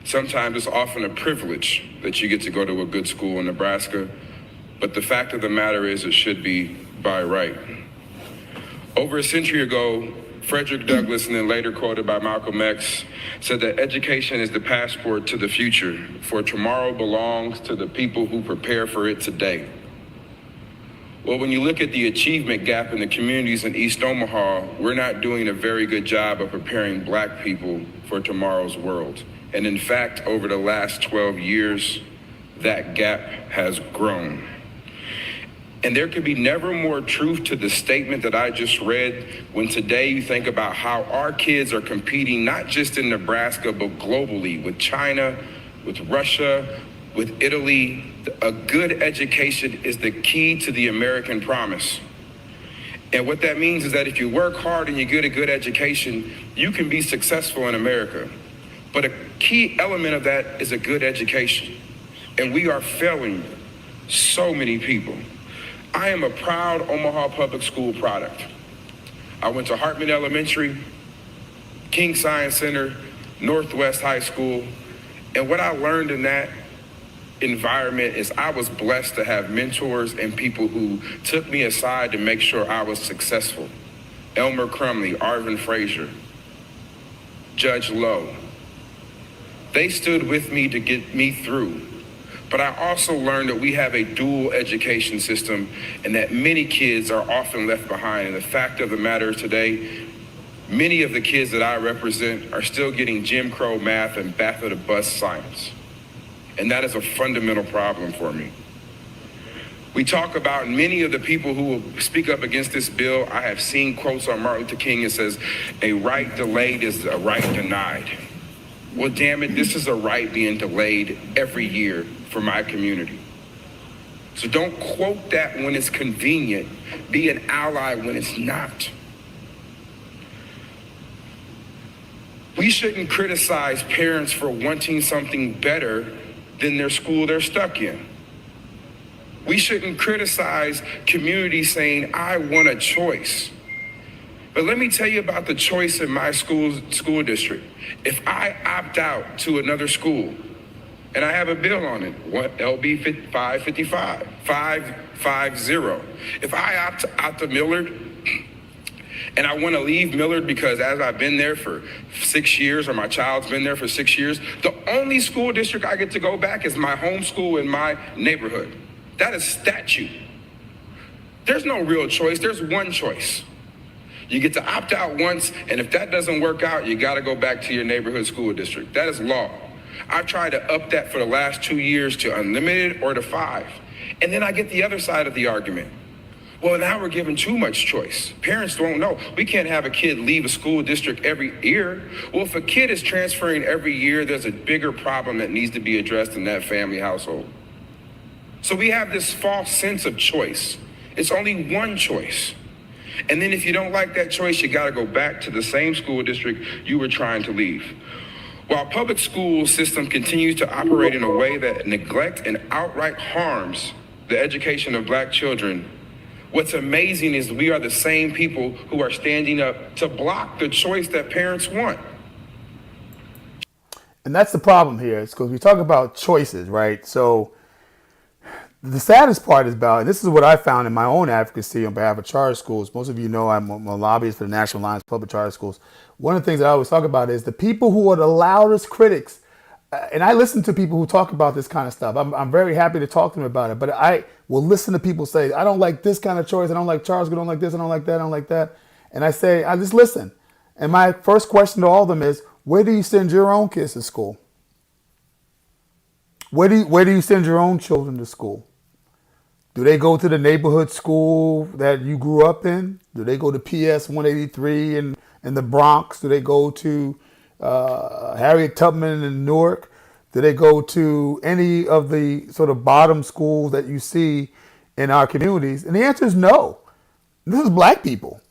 Sometimes it's often a privilege that you get to go to a good school in Nebraska, but the fact of the matter is it should be by right. Over a century ago, Frederick Douglass, and then later quoted by Malcolm X, said that education is the passport to the future, for tomorrow belongs to the people who prepare for it today. Well, when you look at the achievement gap in the communities in East Omaha, we're not doing a very good job of preparing Black people for tomorrow's world. And in fact, over the last 12 years, that gap has grown. And there could be never more truth to the statement that I just read when today you think about how our kids are competing, not just in Nebraska, but globally with China, with Russia, with Italy. A good education is the key to the American promise. And what that means is that if you work hard and you get a good education, you can be successful in America. But a key element of that is a good education. And we are failing so many people. I am a proud Omaha Public School product. I went to Hartman Elementary, King Science Center, Northwest High School, and what I learned in that environment is I was blessed to have mentors and people who took me aside to make sure I was successful. Elmer Crumley, Arvin Frazier, Judge Lowe. They stood with me to get me through. But I also learned that we have a dual education system and that many kids are often left behind. And the fact of the matter today, many of the kids that I represent are still getting Jim Crow math and back of the bus science. And that is a fundamental problem for me. We talk about many of the people who will speak up against this bill. I have seen quotes on Martin Luther King that says, a right delayed is a right denied. Well, damn it, this is a right being delayed every year for my community. So don't quote that when it's convenient. Be an ally when it's not. We shouldn't criticize parents for wanting something better than their school they're stuck in. We shouldn't criticize communities saying, I want a choice. But let me tell you about the choice in my school district. If I opt out to another school, and I have a bill on it, LB 555, 550. If I opt out to Millard, and I want to leave Millard because as I've been there for 6 years, or my child's been there for 6 years, the only school district I get to go back is my home school in my neighborhood. That is statute. There's no real choice, there's one choice. You get to opt out once, and if that doesn't work out, you got to go back to your neighborhood school district. That is law. I've tried to up that for the last 2 years to unlimited or to 5. And then I get the other side of the argument. Well, now we're giving too much choice. Parents don't know. We can't have a kid leave a school district every year. Well, if a kid is transferring every year, there's a bigger problem that needs to be addressed in that family household. So we have this false sense of choice. It's only one choice. And then if you don't like that choice, you got to go back to the same school district you were trying to leave. While public school system continues to operate in a way that neglects and outright harms the education of Black children, what's amazing is we are the same people who are standing up to block the choice that parents want. And that's the problem here, is because we talk about choices, right? So the saddest part is about, and this is what I found in my own advocacy on behalf of charter schools. Most of you know I'm a lobbyist for the National Alliance of Public Charter Schools. One of the things that I always talk about is the people who are the loudest critics. And I listen to people who talk about this kind of stuff. I'm very happy to talk to them about it. But I will listen to people say, I don't like this kind of choice. I don't like charter school. I don't like this. I don't like that. I don't like that. And I say, I just listen. And my first question to all of them is, where do you send your own kids to school? Where do you send your own children to school? Do they go to the neighborhood school that you grew up in? Do they go to PS 183 in the Bronx? Do they go to Harriet Tubman in Newark? Do they go to any of the sort of bottom schools that you see in our communities? And the answer is no. This is black people.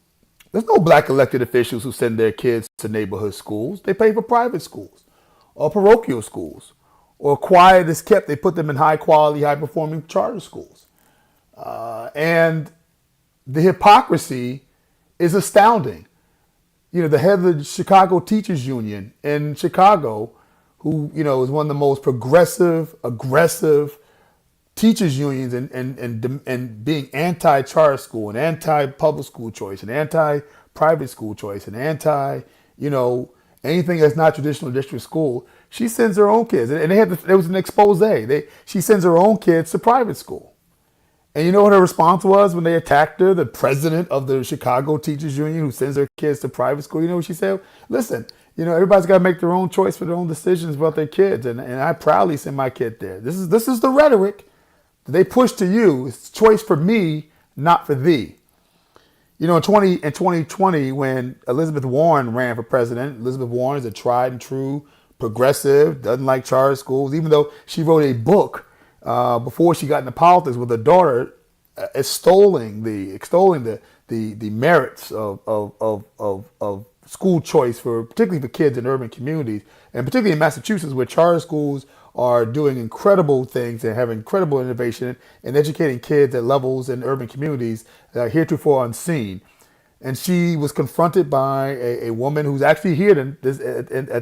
There's no black elected officials who send their kids to neighborhood schools. They pay for private schools or parochial schools, or quiet is kept. They put them in high quality, high performing charter schools. And the hypocrisy is astounding. You know, the head of the Chicago Teachers Union in Chicago, who, you know, is one of the most progressive, aggressive teachers unions and being anti-charter school and anti-public school choice and anti-private school choice and anti, you know, anything that's not traditional district school. She sends her own kids. And there was an expose. She sends her own kids to private school. And you know what her response was when they attacked her, the president of the Chicago Teachers Union who sends their kids to private school? You know what she said? Listen, you know, everybody's got to make their own choice for their own decisions about their kids. And I proudly send my kid there. This is the rhetoric that they push to you. It's choice for me, not for thee. You know, in 2020, when Elizabeth Warren ran for president, Elizabeth Warren is a tried and true progressive, doesn't like charter schools, even though she wrote a book before she got into politics with her daughter, extolling the merits of school choice particularly for kids in urban communities, and particularly in Massachusetts, where charter schools are doing incredible things and have incredible innovation and educating kids at levels in urban communities that are heretofore unseen. And she was confronted by a woman who's actually here at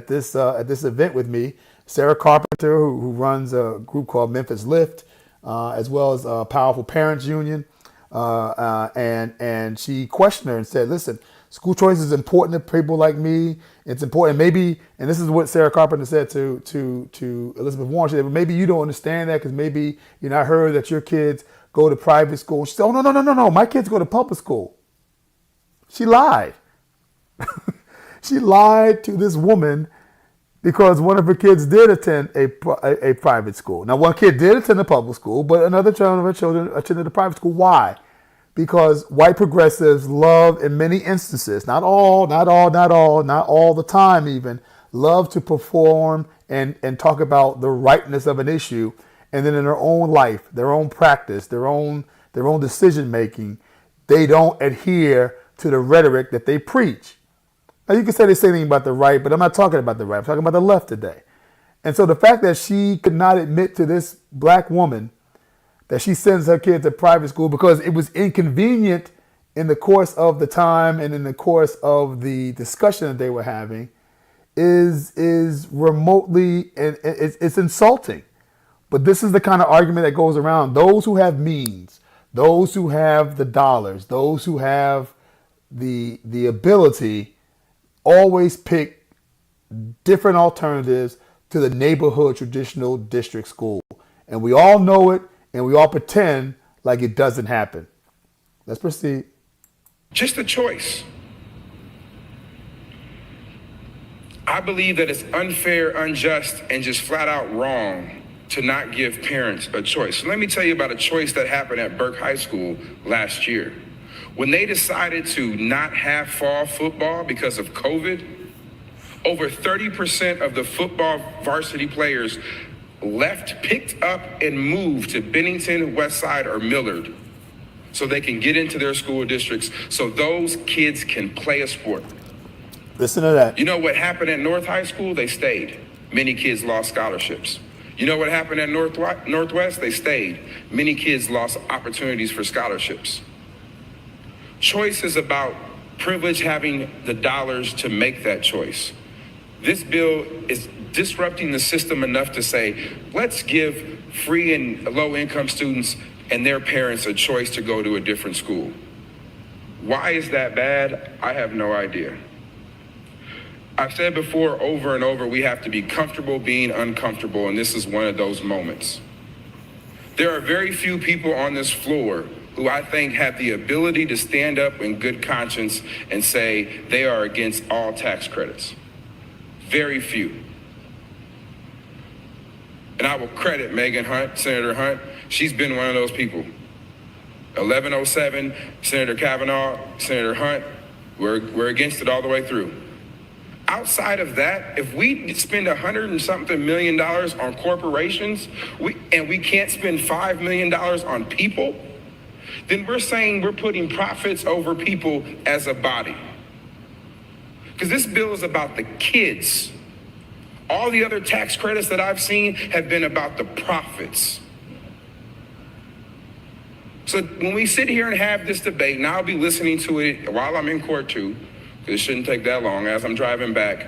this event with me, Sarah Carpenter, who runs a group called Memphis Lift, as well as a Powerful Parents Union. And she questioned her and said, listen, school choice is important to people like me. It's important. Maybe, and this is what Sarah Carpenter said to Elizabeth Warren. She said, well, maybe you don't understand that because maybe, you know, I heard that your kids go to private school. She said, oh, no. My kids go to public school. She lied. She lied to this woman because one of her kids did attend a private school. Now, one kid did attend a public school, but another child of her children attended a private school. Why? Because white progressives love, in many instances, not all the time even, love to perform and talk about the rightness of an issue, and then in their own life, their own practice, their own decision making, they don't adhere to the rhetoric that they preach. Now, you can say the same thing about the right, but I'm not talking about the right. I'm talking about the left today. And so the fact that she could not admit to this black woman that she sends her kids to private school because it was inconvenient in the course of the time and in the course of the discussion that they were having is remotely, and it's insulting. But this is the kind of argument that goes around. Those who have means, those who have the dollars, those who have the ability always pick different alternatives to the neighborhood traditional district school. And we all know it, and we all pretend like it doesn't happen. Let's proceed. Just a choice. I believe that it's unfair, unjust, and just flat out wrong to not give parents a choice. So let me tell you about a choice that happened at Burke High School last year. When they decided to not have fall football because of COVID, over 30% of the football varsity players picked up and moved to Bennington, Westside, or Millard so they can get into their school districts so those kids can play a sport. Listen to that. You know what happened at North High School? They stayed. Many kids lost scholarships. You know what happened at Northwest? They stayed. Many kids lost opportunities for scholarships. Choice is about privilege having the dollars to make that choice. This bill is disrupting the system enough to say, let's give free and low-income students and their parents a choice to go to a different school. Why is that bad? I have no idea. I've said before over and over, we have to be comfortable being uncomfortable, and this is one of those moments. There are very few people on this floor who I think have the ability to stand up in good conscience and say they are against all tax credits. Very few. And I will credit Megan Hunt, Senator Hunt. She's been one of those people. 1107, Senator Kavanaugh, Senator Hunt, we're against it all the way through. Outside of that, if we spend $100 and something million on corporations, and we can't spend $5 million on people, then we're saying we're putting profits over people as a body. Because this bill is about the kids. All the other tax credits that I've seen have been about the profits. So when we sit here and have this debate, and I'll be listening to it while I'm in court too, because it shouldn't take that long as I'm driving back,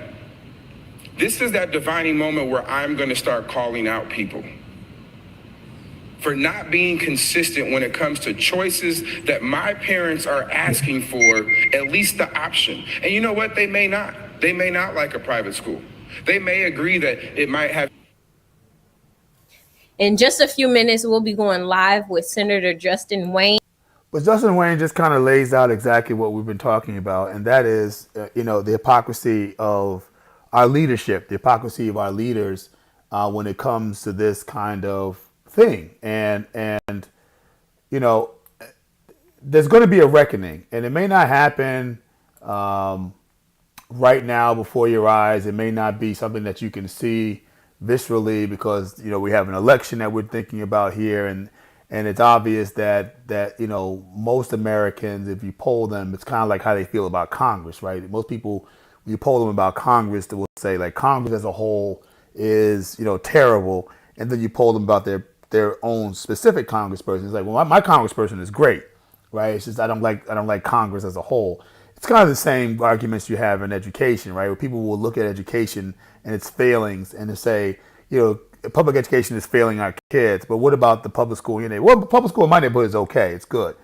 this is that defining moment where I'm going to start calling out people for not being consistent when it comes to choices that my parents are asking for, at least the option. And you know what? They may not. They may not like a private school. They may agree that it might have. In just a few minutes, we'll be going live with Senator Justin Wayne. But Justin Wayne just kind of lays out exactly what we've been talking about, and that is, the hypocrisy of our leadership, the hypocrisy of our leaders when it comes to this kind of thing. And there's going to be a reckoning, and it may not happen right now before your eyes. It may not be something that you can see viscerally because, we have an election that we're thinking about here, and it's obvious that most Americans, if you poll them, it's kind of like how they feel about Congress, right? Most people, when you poll them about Congress, they will say like Congress as a whole is, terrible. And then you poll them about their own specific congressperson. It's like, well, my congressperson is great, right? It's just I don't like Congress as a whole. It's kind of the same arguments you have in education, right? Where people will look at education and its failings and to say, public education is failing our kids, but what about the public school in your neighborhood? Well, public school in my neighborhood is okay, it's good.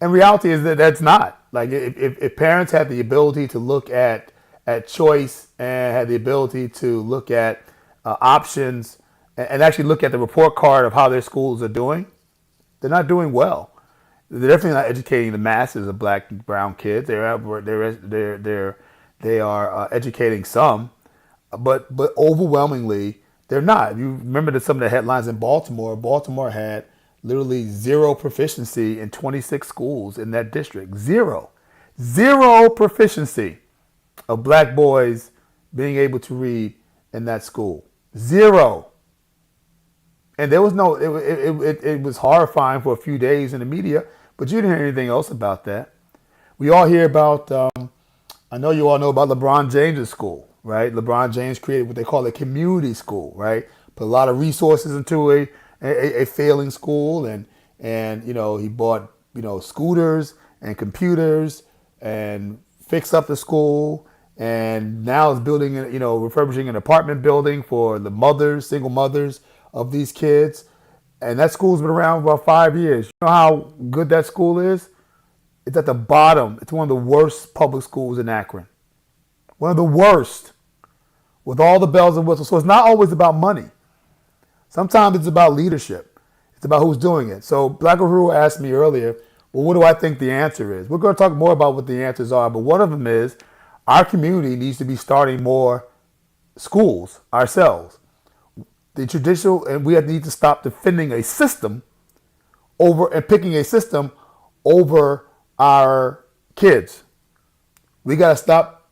And reality is that that's not. Like if parents had the ability to look at choice and had the ability to look at options and actually look at the report card of how their schools are doing, they're not doing well. They're definitely not educating the masses of black and brown kids. They are educating some, but overwhelmingly they're not. You remember some of the headlines in Baltimore. Baltimore had literally zero proficiency in 26 schools in that district. Zero proficiency of black boys being able to read in that school. Zero. And there was it was horrifying for a few days in the media, but you didn't hear anything else about that. We all hear about, I know you all know about LeBron James' school, right? LeBron James created what they call a community school, right? Put a lot of resources into a failing school, and he bought, scooters and computers and fixed up the school, and now is building, refurbishing an apartment building for the single mothers of these kids. And that school's been around for about 5 years. You know how good that school is? It's at the bottom. It's one of the worst public schools in Akron. One of the worst, with all the bells and whistles. So it's not always about money. Sometimes it's about leadership. It's about who's doing it. So Black Uhuru asked me earlier, well, what do I think the answer is? We're going to talk more about what the answers are, but one of them is our community needs to be starting more schools ourselves. The traditional, and we need to stop defending a system and picking a system over our kids. We got to stop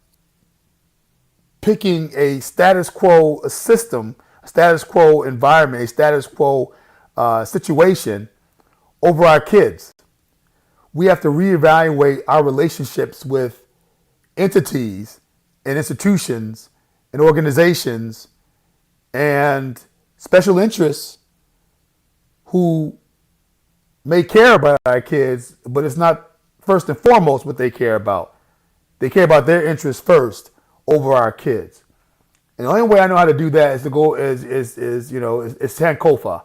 picking a status quo system, a status quo environment, a status quo situation over our kids. We have to reevaluate our relationships with entities and institutions and organizations and special interests who may care about our kids, but it's not first and foremost what they care about. They care about their interests first over our kids. And the only way I know how to do that is to go is Sankofa.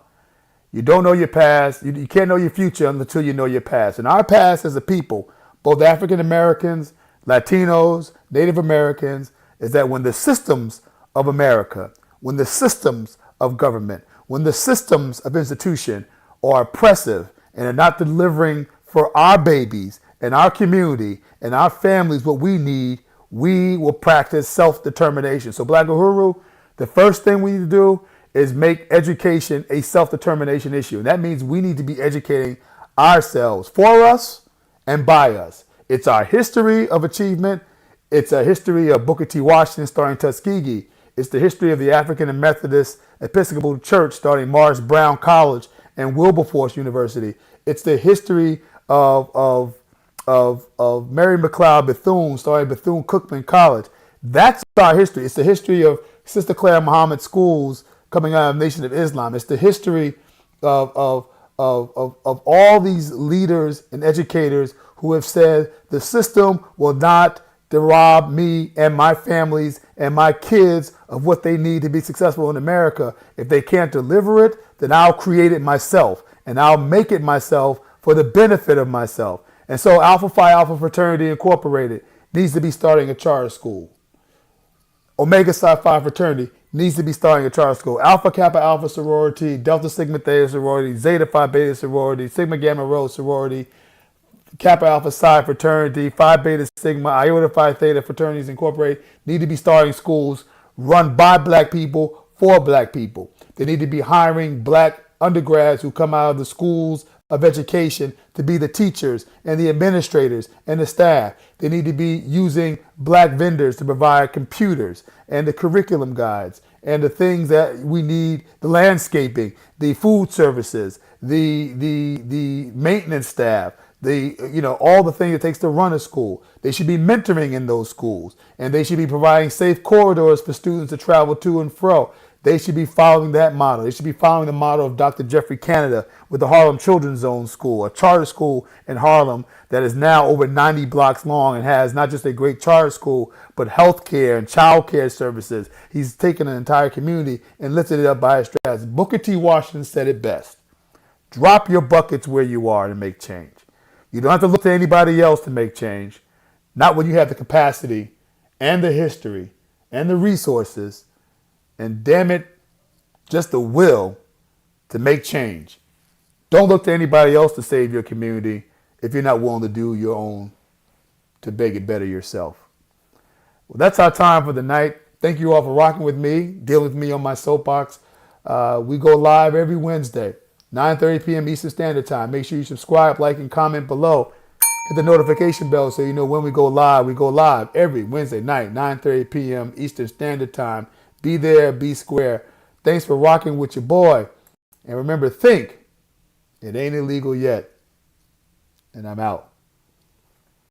You don't know your past. You can't know your future until you know your past. And our past as a people, both African Americans, Latinos, Native Americans, is that when the systems of America, when the systems of government, when the systems of institution are oppressive and are not delivering for our babies and our community and our families what we need, we will practice self-determination. So Black Uhuru, the first thing we need to do is make education a self-determination issue. And that means we need to be educating ourselves for us and by us. It's our history of achievement. It's a history of Booker T. Washington starting Tuskegee. It's the history of the African and Methodist Episcopal Church starting Morris Brown College and Wilberforce University. It's the history of Mary McLeod Bethune starting Bethune-Cookman College. That's our history. It's the history of Sister Claire Muhammad schools coming out of the Nation of Islam. It's the history of all these leaders and educators who have said the system will not rob me and my families and my kids of what they need to be successful in America. If they can't deliver it, then I'll create it myself and I'll make it myself for the benefit of myself. And so Alpha Phi Alpha Fraternity Incorporated needs to be starting a charter school. Omega Psi Phi Fraternity needs to be starting a charter school. Alpha Kappa Alpha Sorority, Delta Sigma Theta Sorority, Zeta Phi Beta Sorority, Sigma Gamma Rho Sorority, Kappa Alpha Psi Fraternity, Phi Beta Sigma, Iota Phi Theta Fraternities Incorporated need to be starting schools run by Black people for Black people. They need to be hiring Black undergrads who come out of the schools of education to be the teachers and the administrators and the staff. They need to be using Black vendors to provide computers and the curriculum guides and the things that we need, the landscaping, the food services, the maintenance staff, all the things it takes to run a school. They should be mentoring in those schools, and they should be providing safe corridors for students to travel to and fro. They should be following that model. They should be following the model of Dr. Jeffrey Canada with the Harlem Children's Zone School, a charter school in Harlem that is now over 90 blocks long and has not just a great charter school, but healthcare and child care services. He's taken an entire community and lifted it up by his strategy. Booker T. Washington said it best. Drop your buckets where you are to make change. You don't have to look to anybody else to make change. Not when you have the capacity and the history and the resources and, damn it, just the will to make change. Don't look to anybody else to save your community if you're not willing to do your own to make it better yourself. Well, that's our time for the night. Thank you all for rocking with me, dealing with me on my soapbox. We go live every Wednesday, 9:30 p.m. Eastern Standard Time. Make sure you subscribe, like, and comment below. Hit the notification bell so you know when we go live. We go live every Wednesday night, 9:30 p.m. Eastern Standard Time. Be there, be square. Thanks for rocking with your boy. And remember, think, it ain't illegal yet. And I'm out.